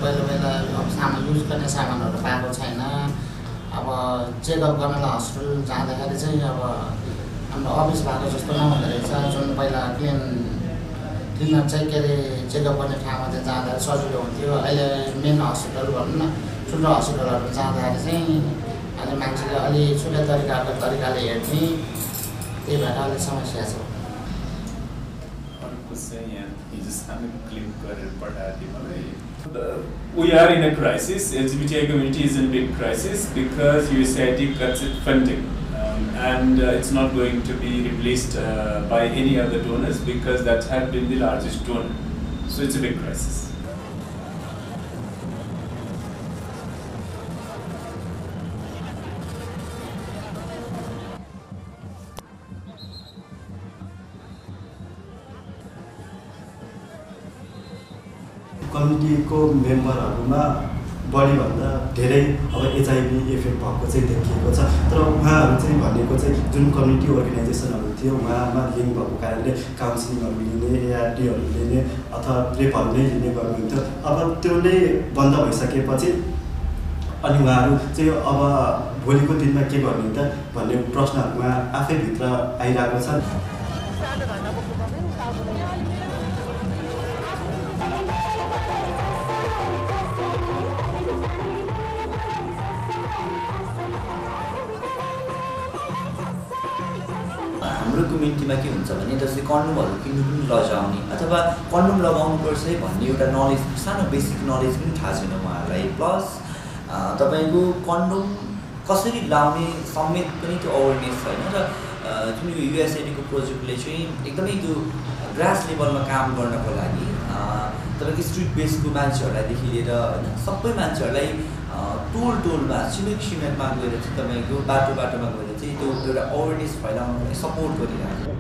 पहिला पहिला अब सामान युज गर्ने सामानहरू पाएको छैन। अब चेकअप गर्नलाई हस्पिटल जाँदाखेरि चाहिँ अब हाम्रो अफिस भएको जस्तो नहुँदो रहेछ। जुन पहिला क्लिनर चाहिँ के अरे चेकअप गर्ने ठाउँमा चाहिँ जाँदाखेरि सजिलो हुन्थ्यो। अहिले मेन हस्पिटल भनौँ न ठुलो हस्पिटलहरू जाँदाखेरि चाहिँ अहिले मान्छेले अलि छुट्टै तरिकाले हेर्ने, त्यही भएर अलिक समस्या छ। We are in a crisis. LGBTI community is in a big crisis because USAID cuts its funding, and it's not going to be replaced by any other donors because that had been the largest donor. So it's a big crisis. Community को मेम्बरहरुमा बढीभन्दा धेरै अब HIV effect भएको चाहिँ देखिएको छ। तर उहाँहरू चाहिँ भनेको चाहिँ जुन कम्युनिटी अर्गनाइजेसनहरू थियो उहाँमा लिङ्क भएको कारणले काउन्सिलिङहरू लिने, एआरटीहरू लिने अथवा प्रेपहरू नै लिने गर्नुहुन्थ्यो। अब त्यो नै बन्द भइसकेपछि अनि उहाँहरू चाहिँ अब भोलिको दिनमा के गर्ने त भन्ने प्रश्नहरूमा आफै भित्र आइरहेको छ। हाम्रो कम्युनिटीमा के हुन्छ भने जस्तै कन्डोमहरू किन्नु पनि लजाउने अथवा कन्डोम लगाउनुपर्छ है भन्ने एउटा नलेज, सानो बेसिक नलेज पनि थाहा छैन उहाँहरूलाई। प्लस तपाईँको कन्डोम कसरी लाउने समेत पनि त्यो अवेरनेस छैन। र जुन यो युएसएडीको प्रोजेक्टले चाहिँ एकदमै त्यो ग्रास लेभलमा काम गर्नको लागि तपाईँको स्ट्रिट बेसको मान्छेहरूलाईदेखि लिएर होइन सबै मान्छेहरूलाई टोलमा छिमेकमा गएर चाहिँ तपाईँको बाटोमा गएर चाहिँ त्यो एउटा अवेरनेस फैलाउनको लागि सपोर्ट गरिरहेको छ।